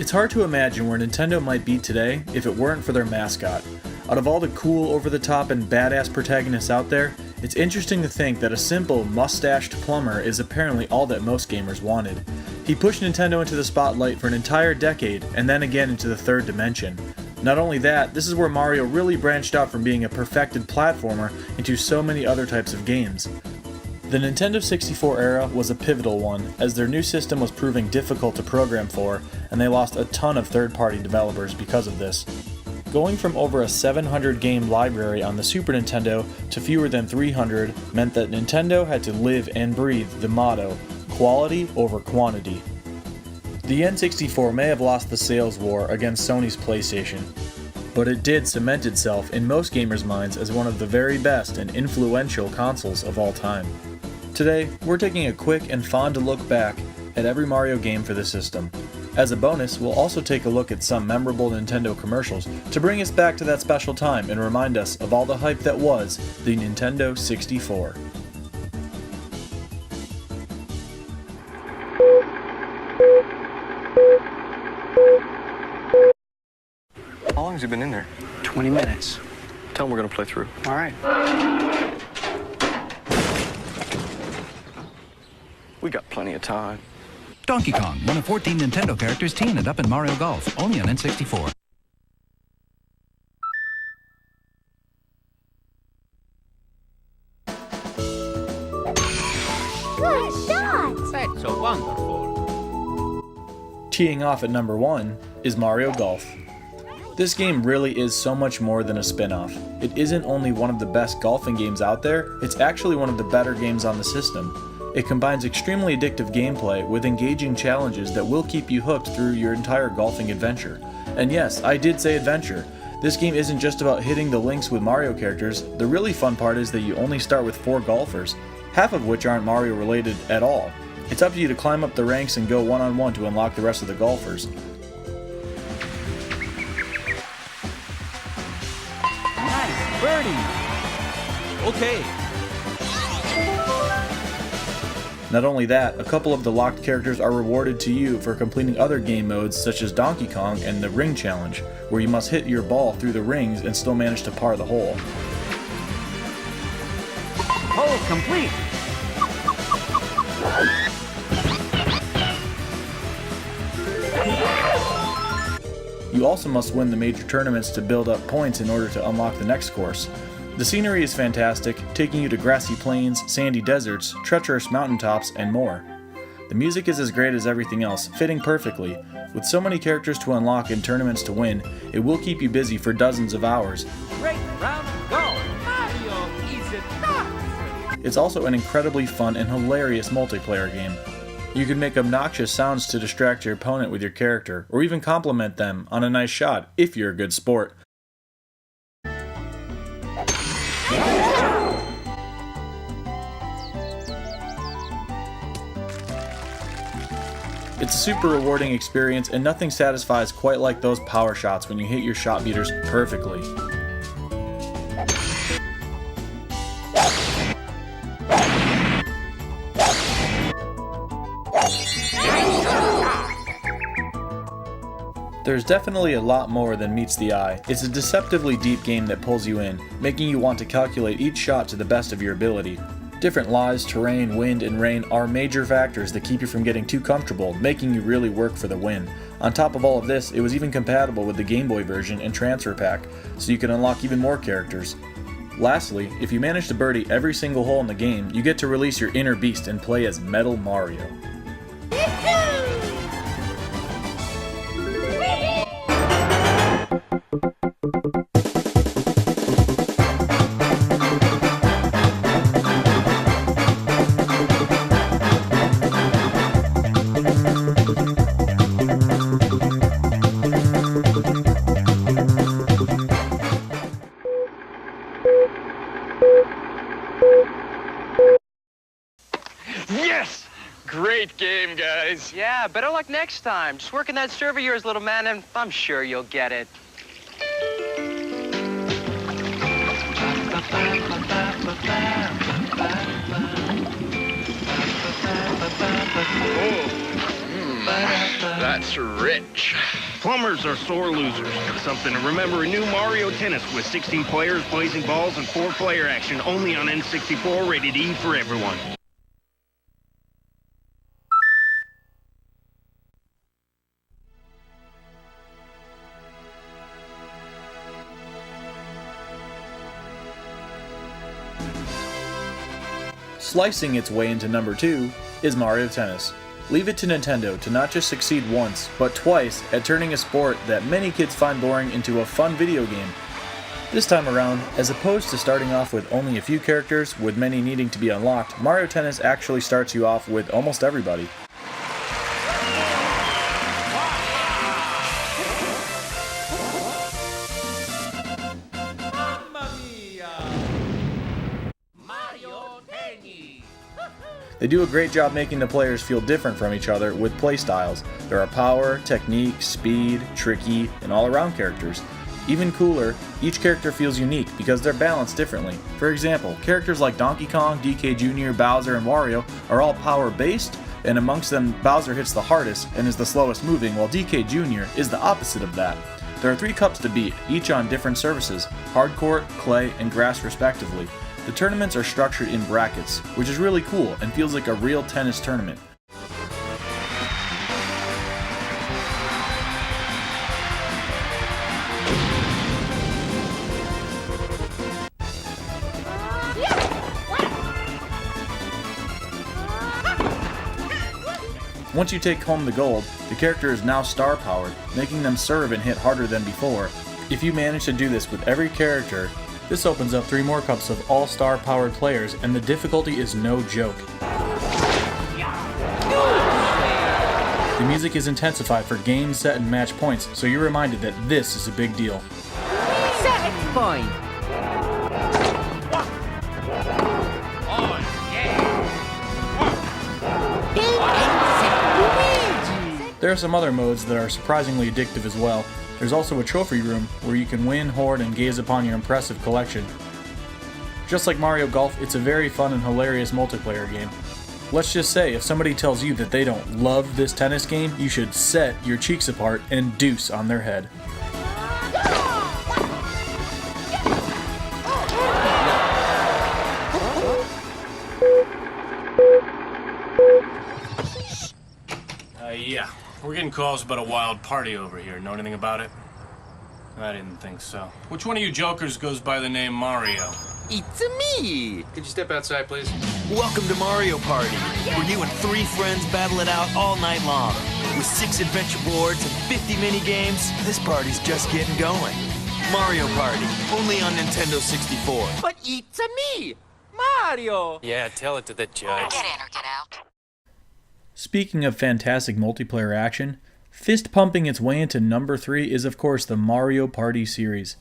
It's hard to imagine where Nintendo might be today if it weren't for their mascot. Out of all the cool, over-the-top, and badass protagonists out there, it's interesting to think that a simple, mustached plumber is apparently all that most gamers wanted. He pushed Nintendo into the spotlight for an entire decade, and then again into the third dimension. Not only that, this is where Mario really branched out from being a perfected platformer into so many other types of games. The Nintendo 64 era was a pivotal one, as their new system was proving difficult to program for, and they lost a ton of third-party developers because of this. Going from over a 700 game library on the Super Nintendo to fewer than 300 meant that Nintendo had to live and breathe the motto, quality over quantity. The N64 may have lost the sales war against Sony's PlayStation, but it did cement itself in most gamers' minds as one of the very best and influential consoles of all time. Today, we're taking a quick and fond look back at every Mario game for the system. As a bonus, we'll also take a look at some memorable Nintendo commercials to bring us back to that special time and remind us of all the hype that was the Nintendo 64. How long has he been in there? 20 minutes. Tell him we're gonna play through. All right. We got plenty of time. Donkey Kong, one of 14 Nintendo characters teamed up in Mario Golf, only on N64. Good shot! That's so wonderful. Teeing off at number 1 is Mario Golf. This game really is so much more than a spin-off. It isn't only one of the best golfing games out there, it's actually one of the better games on the system. It combines extremely addictive gameplay with engaging challenges that will keep you hooked through your entire golfing adventure. And yes, I did say adventure. This game isn't just about hitting the links with Mario characters. The really fun part is that you only start with 4 golfers, half of which aren't Mario related at all. It's up to you to climb up the ranks and go one-on-one to unlock the rest of the golfers. Nice birdie. Okay. Not only that, a couple of the locked characters are rewarded to you for completing other game modes such as Donkey Kong and the Ring Challenge, where you must hit your ball through the rings and still manage to par the hole. Hole complete. You also must win the major tournaments to build up points in order to unlock the next course. The scenery is fantastic, taking you to grassy plains, sandy deserts, treacherous mountaintops, and more. The music is as great as everything else, fitting perfectly. With so many characters to unlock and tournaments to win, it will keep you busy for dozens of hours. Great round goal. Mario is it not? It's also an incredibly fun and hilarious multiplayer game. You can make obnoxious sounds to distract your opponent with your character, or even compliment them on a nice shot if you're a good sport. It's a super rewarding experience, and nothing satisfies quite like those power shots when you hit your shot beaters perfectly. There's definitely a lot more than meets the eye. It's a deceptively deep game that pulls you in, making you want to calculate each shot to the best of your ability. Different lies, terrain, wind, and rain are major factors that keep you from getting too comfortable, making you really work for the win. On top of all of this, it was even compatible with the Game Boy version and Transfer Pack, so you can unlock even more characters. Lastly, if you manage to birdie every single hole in the game, you get to release your inner beast and play as Metal Mario. Yes! Great game, guys. Yeah, better luck next time. Just work in that serve of yours, little man, and I'm sure you'll get it. That's rich. Plumbers are sore losers. Something to remember in new Mario Tennis with 16 players, blazing balls, and 4-player action only on N64, rated E for everyone. Slicing its way into number 2 is Mario Tennis. Leave it to Nintendo to not just succeed once, but twice at turning a sport that many kids find boring into a fun video game. This time around, as opposed to starting off with only a few characters, with many needing to be unlocked, Mario Tennis actually starts you off with almost everybody. Mamma mia! Mario Tennis! They do a great job making the players feel different from each other with play styles. There are power, technique, speed, tricky, and all-around characters. Even cooler, each character feels unique because they're balanced differently. For example, characters like Donkey Kong, DK Jr., Bowser, and Wario are all power-based, and amongst them, Bowser hits the hardest and is the slowest moving, while DK Jr. is the opposite of that. There are 3 cups to beat, each on different surfaces, hardcourt, clay, and grass respectively. The tournaments are structured in brackets, which is really cool and feels like a real tennis tournament. Once you take home the gold, the character is now star-powered, making them serve and hit harder than before. If you manage to do this with every character, this opens up 3 more cups of all-star powered players, and the difficulty is no joke. The music is intensified for game, set, and match points, so you're reminded that this is a big deal. Set point. There are some other modes that are surprisingly addictive as well. There's also a trophy room where you can win, hoard, and gaze upon your impressive collection. Just like Mario Golf, it's a very fun and hilarious multiplayer game. Let's just say, if somebody tells you that they don't love this tennis game, you should set your cheeks apart and deuce on their head. Yeah. We're getting calls about a wild party over here. Know anything about it? I didn't think so. Which one of you jokers goes by the name Mario? It's me. Could you step outside, please? Welcome to Mario Party, where you and 3 friends battle it out all night long. With 6 adventure boards and 50 mini games, this party's just getting going. Mario Party, only on Nintendo 64. But it's me, Mario. Yeah, tell it to the judge. Get in or get out. Speaking of fantastic multiplayer action, fist pumping its way into number 3 is of course the Mario Party series.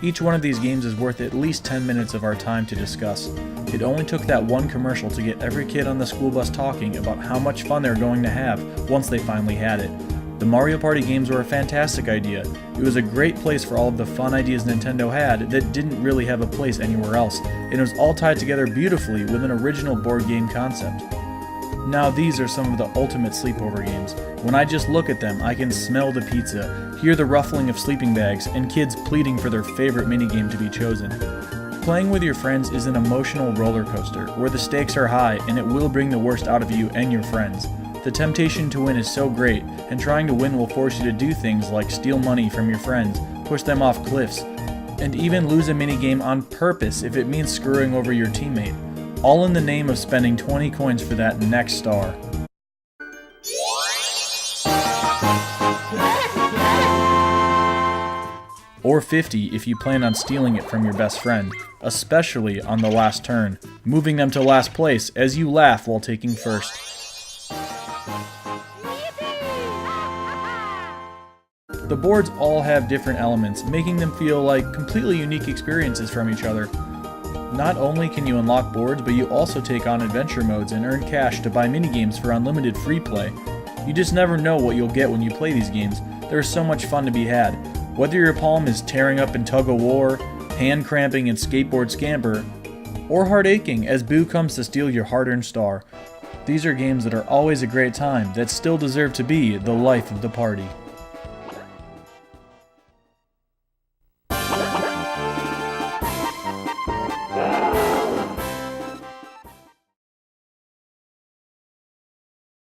Each one of these games is worth at least 10 minutes of our time to discuss. It only took that one commercial to get every kid on the school bus talking about how much fun they're going to have once they finally had it. The Mario Party games were a fantastic idea. It was a great place for all of the fun ideas Nintendo had that didn't really have a place anywhere else, and it was all tied together beautifully with an original board game concept. Now these are some of the ultimate sleepover games. When I just look at them, I can smell the pizza, hear the ruffling of sleeping bags, and kids pleading for their favorite minigame to be chosen. Playing with your friends is an emotional roller coaster, where the stakes are high and it will bring the worst out of you and your friends. The temptation to win is so great, and trying to win will force you to do things like steal money from your friends, push them off cliffs, and even lose a minigame on purpose if it means screwing over your teammate. All in the name of spending 20 coins for that next star. Or 50 if you plan on stealing it from your best friend, especially on the last turn, moving them to last place as you laugh while taking first. The boards all have different elements, making them feel like completely unique experiences from each other. Not only can you unlock boards, but you also take on adventure modes and earn cash to buy minigames for unlimited free play. You just never know what you'll get when you play these games. There's so much fun to be had. Whether your palm is tearing up in tug-of-war, hand cramping in Skateboard Scamper, or heart aching as Boo comes to steal your hard-earned star. These are games that are always a great time that still deserve to be the life of the party.